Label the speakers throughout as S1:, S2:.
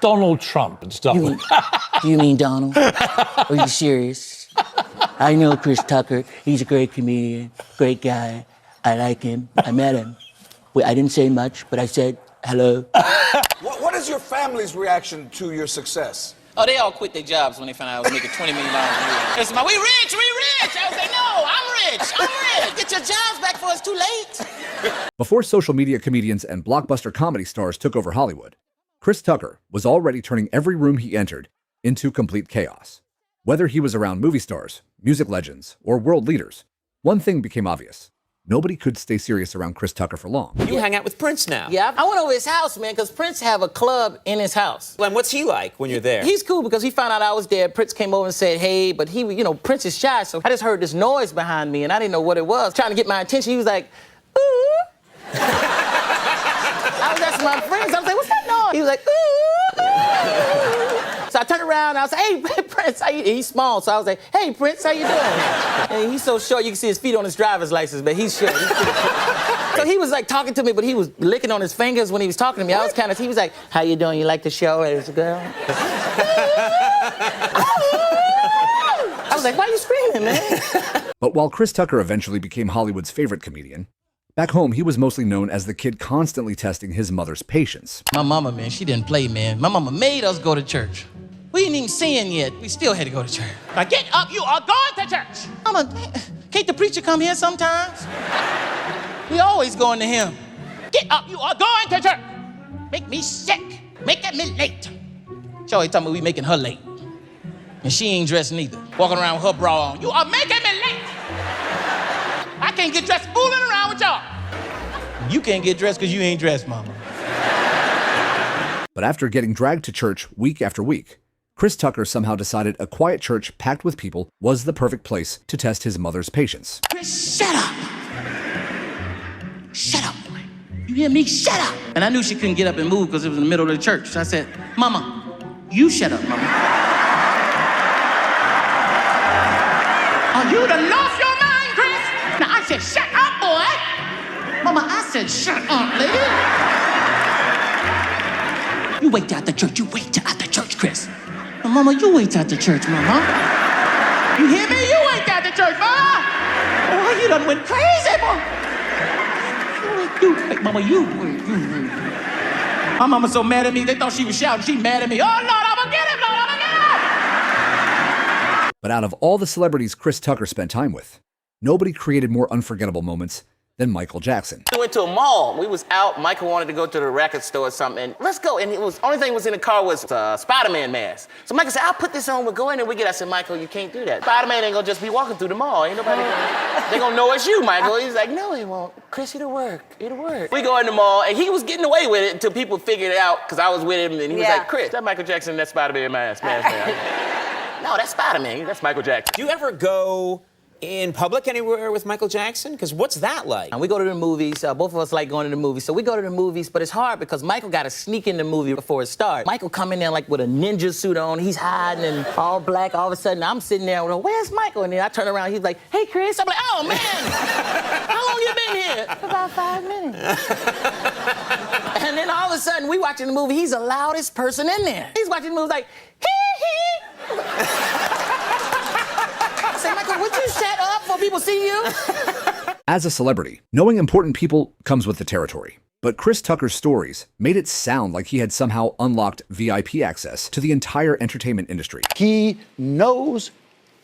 S1: Donald Trump and stuff.
S2: You mean Donald? Are you serious? I know Chris Tucker. He's a great comedian, great guy. I like him. I met him. I didn't say much, but I said hello.
S3: What is your family's reaction to your success?
S4: Oh, they all quit their jobs when they found out I was making $20 million a year. They said, we rich, we rich. I was like, no, I'm rich. Get your jobs back before it's too late.
S5: Before social media comedians and blockbuster comedy stars took over Hollywood, Chris Tucker was already turning every room he entered into complete chaos. Whether he was around movie stars, music legends, or world leaders, one thing became obvious. Nobody could stay serious around Chris Tucker for long.
S6: You hang out with Prince now.
S4: Yeah, I went over his house, man, because Prince have a club in his house.
S6: And what's he like when you're there?
S4: He's cool because he found out I was there. Prince came over and said, hey, but he, Prince is shy, so I just heard this noise behind me, and I didn't know what it was. Trying to get my attention, he was like, ooh. I was asking my friends, I was like, what's that noise? He was like, ooh. So I turned around and I was like, hey, Prince, he's small. So I was like, hey, Prince, how you doing? And he's so short, you can see his feet on his driver's license, but he's short. So he was like talking to me, but he was licking on his fingers when he was talking to me. I was he was like, how you doing? You like the show as a girl? I was like, why are you screaming, man?
S5: But while Chris Tucker eventually became Hollywood's favorite comedian, back home he was mostly known as the kid constantly testing his mother's patience.
S4: My mama, man, she didn't play, man. My mama made us go to church. We ain't even singing yet. We still had to go to church. Now get up, you are going to church. Mama, can't the preacher come here sometimes? We always going to him. Get up, you are going to church. Make me sick. Making me late. She always talking about we making her late. And she ain't dressed neither. Walking around with her bra on. You are making me late. I can't get dressed fooling around with y'all. You can't get dressed because you ain't dressed, mama.
S5: But after getting dragged to church week after week, Chris Tucker somehow decided a quiet church packed with people was the perfect place to test his mother's patience.
S4: Chris, shut up. Shut up, boy. You hear me? Shut up. And I knew she couldn't get up and move because it was in the middle of the church. So I said, Mama, you shut up, Mama. Oh, you done lost your mind, Chris. Now I said, shut up, boy. Mama, I said, shut up, lady. You wait till after church. You wait till after church, Chris. Now, Mama, you wait till after church, Mama. You hear me? You wait till after church, Mama. Oh, you done went crazy, boy. You wait, Mama, you wait. My mama so mad at me, they thought she was shouting. She mad at me. Oh, Lord, I'm gonna get him, Lord, I'm gonna get him.
S5: But out of all the celebrities Chris Tucker spent time with, nobody created more unforgettable moments than Michael Jackson.
S4: We went to a mall. We was out. Michael wanted to go to the record store or something. And let's go. And it was only thing was in the car was a Spider-Man mask. So Michael said, I'll put this on. We'll go in and we get. I said, Michael, you can't do that. Spider-Man ain't gonna just be walking through the mall. Ain't nobody they gonna know it's you, Michael. He's like, no, it won't. Chris, it'll work. It'll work. We go in the mall and he was getting away with it until people figured it out because I was with him and he was like, Chris, that Michael Jackson, that Spider-Man mask. No, that's Spider-Man. That's Michael Jackson.
S6: Do you ever go in public anywhere with Michael Jackson? Because what's that like?
S4: And we go to the movies. Both of us like going to the movies. So we go to the movies, but it's hard because Michael got to sneak in the movie before it starts. Michael come in there like with a ninja suit on. He's hiding and all black. All of a sudden, I'm sitting there, well, where's Michael? And then I turn around, he's like, hey, Chris. I'm like, oh, man. How long you been here? About 5 minutes. And then all of a sudden, we watching the movie. He's the loudest person in there. He's watching the movie like, hee, hee. I say, Michael, would you shut up before people see you?
S5: As a celebrity, knowing important people comes with the territory. But Chris Tucker's stories made it sound like he had somehow unlocked VIP access to the entire entertainment industry.
S3: He knows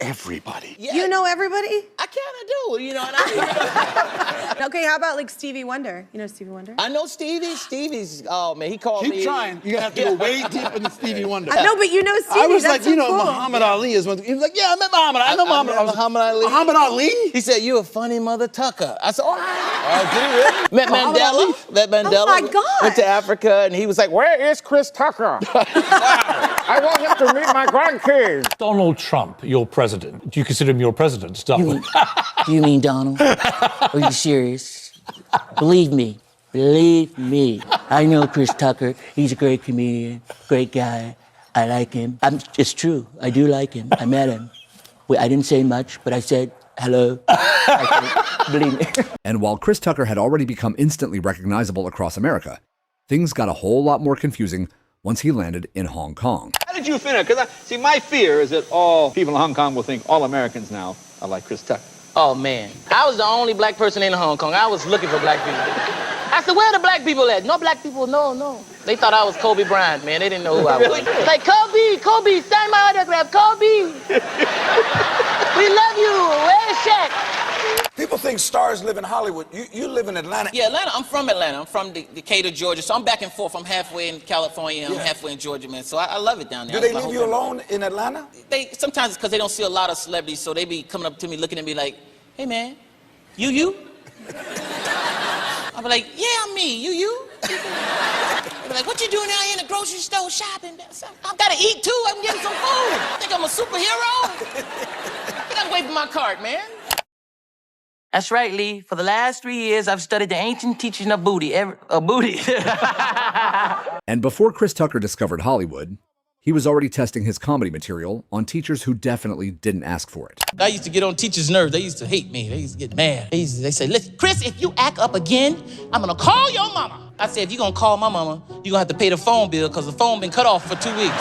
S3: everybody.
S4: Yeah.
S7: You know everybody?
S4: I kind of do, you know. And I,
S7: Okay, how about like Stevie Wonder? You know Stevie Wonder?
S4: I know Stevie. Stevie's, oh man, he called me.
S3: Keep trying. You're gonna have to go way deep into Stevie Wonder.
S7: No, but you know Stevie.
S3: I was
S7: That's
S3: like,
S7: so
S3: you know,
S7: cool.
S3: Muhammad Ali is one. He was like, yeah, I met Muhammad. I know Muhammad.
S4: Muhammad Ali.
S3: Muhammad Ali?
S4: He said, you a funny mother Tucker. I said, oh,
S3: Did he really?
S4: Met
S3: Muhammad Ali?
S4: Mandela. Met Mandela.
S7: Oh, my God.
S4: Went to Africa, and he was like, where is Chris Tucker? I want him to meet my grandkids.
S1: Donald Trump, your president. Do you consider him your president? Stuff.
S2: You mean Donald? Are you serious? Believe me. I know Chris Tucker. He's a great comedian, great guy. I like him. It's true. I do like him. I met him. I didn't say much, but I said hello. Believe me.
S5: And while Chris Tucker had already become instantly recognizable across America, things got a whole lot more confusing once he landed in Hong Kong.
S8: How did you finish? Because see, my fear is that all people in Hong Kong will think all Americans now are like Chris Tucker.
S4: Oh, man. I was the only black person in Hong Kong. I was looking for black people. I said, where are the black people at? No black people, no. They thought I was Kobe Bryant, man. They didn't know who I was. Like, Kobe, sign my autograph, Kobe. We love you. Where's Shaq?
S3: People think stars live in Hollywood. You live in Atlanta.
S4: Yeah, Atlanta. I'm from Atlanta. I'm from Decatur, Georgia. So I'm back and forth. I'm halfway in California. I'm halfway in Georgia, man. So I love it down there.
S3: Do they leave you alone in Atlanta?
S4: Sometimes it's because they don't see a lot of celebrities, so they be coming up to me, looking at me like, hey, man, you? I'll be like, yeah, I'm me. You? They'll be like, what you doing out here in the grocery store shopping? I've got to eat, too. I'm getting some food. Think I'm a superhero? I think I'm waiting for my cart, man. That's right, Lee. For the last 3 years, I've studied the ancient teaching of booty. Booty.
S5: And before Chris Tucker discovered Hollywood, he was already testing his comedy material on teachers who definitely didn't ask for it.
S4: I used to get on teachers' nerves. They used to hate me. They used to get mad. They say, listen, Chris, if you act up again, I'm gonna call your mama. I said, if you're gonna call my mama, you're gonna have to pay the phone bill because the phone been cut off for 2 weeks.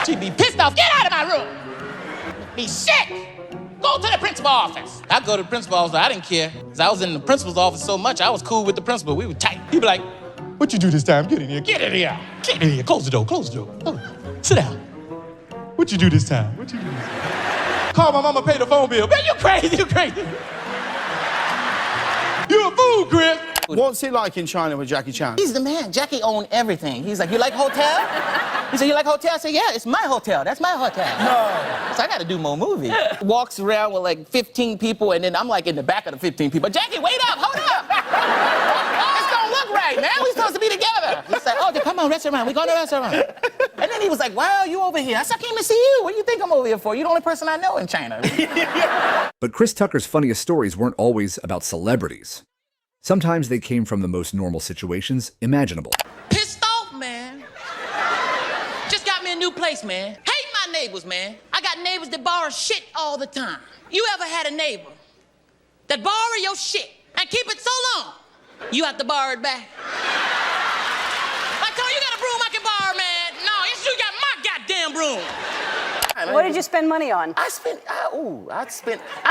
S4: She'd be pissed off. Get out of my room. Be sick. Go to the principal's office. I go to the principal's office. I didn't care. Because I was in the principal's office so much, I was cool with the principal. We were tight. He'd be like, what you do this time? Get in here. Get in here. Get in here. Close the door. Close the door. Oh, sit down. What you do this time? What you do this time? Call my mama, pay the phone bill. Man, you crazy. You crazy. You a fool, Chris.
S9: What's it like in China with Jackie Chan?
S4: He's the man. Jackie owned everything. He's like, you like hotel? He said, you like hotel? I said, yeah, it's my hotel. That's my hotel. No. So I got to do more movies. Walks around with like 15 people, and then I'm like in the back of the 15 people. Jackie, wait up, hold up. This don't look right, man. We supposed to be together. He said, oh, come on, restaurant. We go to the restaurant. And then he was like, wow, you over here. I said, I came to see you. What do you think I'm over here for? You're the only person I know in China.
S5: But Chris Tucker's funniest stories weren't always about celebrities. Sometimes they came from the most normal situations imaginable.
S4: Pissed off, man. Just got me a new place, man. Hate my neighbors, man. I got neighbors that borrow shit all the time. You ever had a neighbor that borrow your shit and keep it so long, you have to borrow it back? I told you, you got a broom I can borrow, man. No, you got my goddamn broom.
S10: What did you spend money on?
S4: I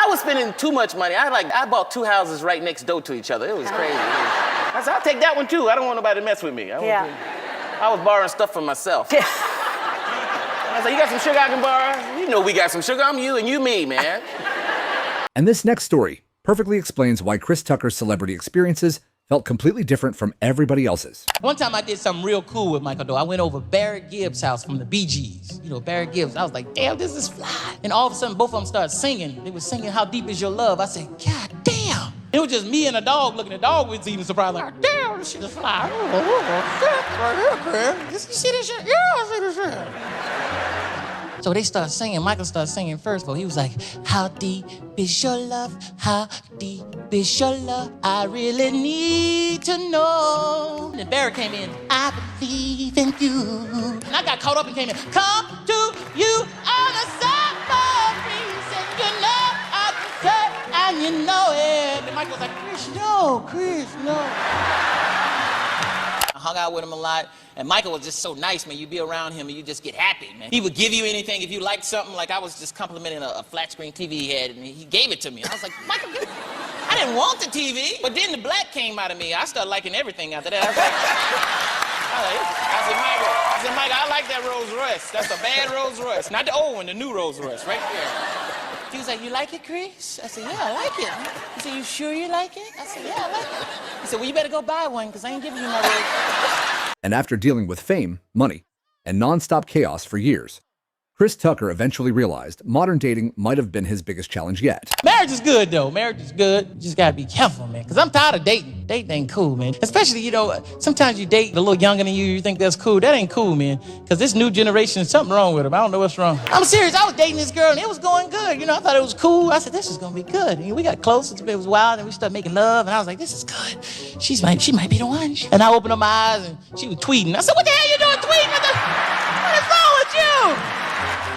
S4: was spending too much money. I bought 2 houses right next door to each other. It was crazy. I said, I'll take that one too. I don't want nobody to mess with me. I was borrowing stuff for myself. I said, you got some sugar I can borrow? You know we got some sugar. I'm you and you me, man.
S5: And this next story perfectly explains why Chris Tucker's celebrity experiences felt completely different from everybody else's.
S4: One time I did something real cool with Michael, though. I went over Barrett Gibbs' house from the Bee Gees. You know, Barrett Gibbs. I was like, damn, this is fly. And all of a sudden, both of them started singing. They were singing, How Deep Is Your Love? I said, God damn. It was just me and a dog looking. The dog was even surprised, like, damn, this shit is fly. You see this shit? Yeah, I see this shit. So they started singing. Michael started singing first, but he was like, how deep is your love? How deep is your love? I really need to know. And Barrett came in, I believe in you. And I got caught up and came in, come to you on a summer breeze. And you know I deserve, and you know it. And Michael was like, Chris, no. I hung out with him a lot. And Michael was just so nice, man. You'd be around him and you just get happy, man. He would give you anything if you liked something. Like I was just complimenting a flat screen TV he had, and he gave it to me. I was like, Michael, I didn't want the TV. But then the black came out of me. I started liking everything after that. I said, Michael, I like that Rolls Royce. That's a bad Rolls Royce. Not the old one, the new Rolls Royce, right there. He was like, you like it, Chris? I said, yeah, I like it. He said, you sure you like it? I said, yeah, I like it. He said, well, you better go buy one, because I ain't giving you my Rolls.
S5: And after dealing with fame, money, and nonstop chaos for years, Chris Tucker eventually realized modern dating might have been his biggest challenge yet.
S4: Marriage is good, though. Marriage is good. You just gotta be careful, man, because I'm tired of dating. Dating ain't cool, man. Especially, you know, sometimes you date a little younger than you, you think that's cool. That ain't cool, man, because this new generation, something wrong with them. I don't know what's wrong. I'm serious. I was dating this girl, and it was going good. You know, I thought it was cool. I said, this is gonna be good. And we got close. It was wild, and we started making love, and I was like, this is good. She might be the one. And I opened up my eyes, and she was tweeting. I said, what the hell you doing tweeting? What is wrong with you?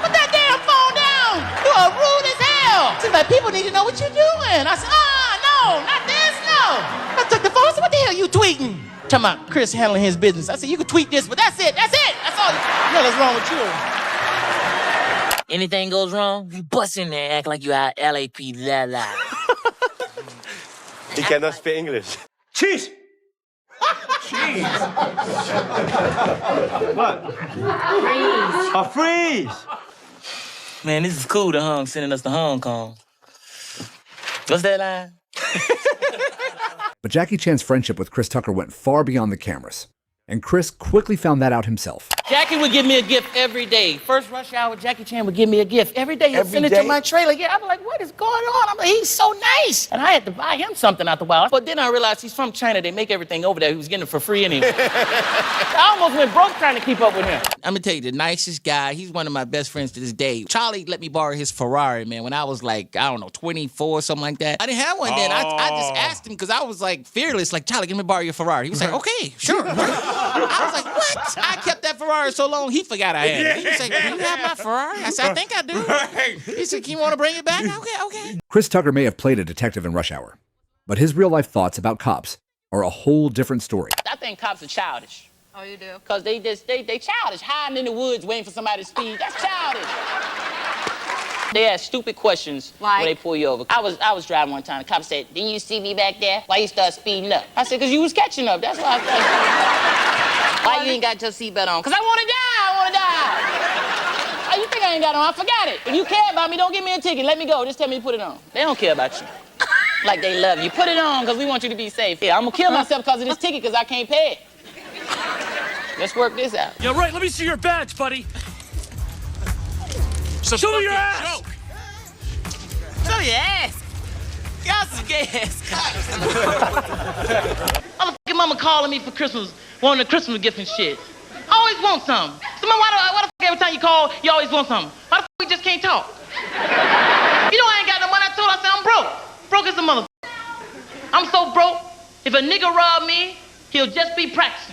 S4: Put that damn phone down. You are rude as hell. She's like, people need to know what you're doing. I said, no, not this, no. I took the phone. I said, what the hell you tweeting? Talking about Chris handling his business. I said, you can tweet this, but that's it. That's all. No, that's wrong with you.
S2: Anything goes wrong, you bust in there, act like you out LAP, la la.
S8: He cannot speak English. Cheese! Cheese! What? Freeze! A freeze!
S2: Man, this is cool, the Hong sending us to Hong Kong. What's that line?
S5: But Jackie Chan's friendship with Chris Tucker went far beyond the cameras, and Chris quickly found that out himself.
S4: Jackie would give me a gift every day. First rush hour, Jackie Chan would give me a gift. Every day he'd send it to my trailer. Yeah, I'm like, what is going on? I'm like, he's so nice. And I had to buy him something out the while. But then I realized he's from China. They make everything over there. He was getting it for free anyway. I almost went broke trying to keep up with him. I'm gonna tell you, the nicest guy, he's one of my best friends to this day. Charlie let me borrow his Ferrari, man, when I was like, I don't know, 24 or something like that. I didn't have one then. I just asked him because I was like fearless, like, Charlie, let me borrow your Ferrari. He was like, okay, sure. I was like, what? I kept that Ferrari so long, he forgot I had it. He was like, do you have my Ferrari? I said, I think I do. He said, you want to bring it back? Okay.
S5: Chris Tucker may have played a detective in Rush Hour, but his real-life thoughts about cops are a whole different story.
S4: I think cops are childish.
S10: Oh, you do?
S4: Because they childish, hiding in the woods waiting for somebody to speed. That's childish. They ask stupid questions when they pull you over. I was driving one time. The cop said, didn't you see me back there? Why you start speeding up? I said, because you was catching up. That's why I thought. Why you ain't got your seatbelt on? Because I want to die. Oh, you think I ain't got it on? I forgot it. If you care about me, don't give me a ticket. Let me go. Just tell me to put it on. They don't care about you. Like they love you. Put it on because we want you to be safe. Yeah, I'm going to kill myself because of this ticket because I can't pay it. Let's work this out.
S1: Yeah, right. Let me see your badge, buddy. Show me your ass.
S4: Joke. Show your ass. Y'all some gay ass cops. Motherfucking mama calling me for Christmas, wanting a Christmas gift and shit. I always want something. So why the fuck every time you call, you always want something? Why the fuck we just can't talk? You know I ain't got no money. I told her, I said I'm broke. Broke as a motherfucker. I'm so broke, if a nigga rob me, he'll just be practicing.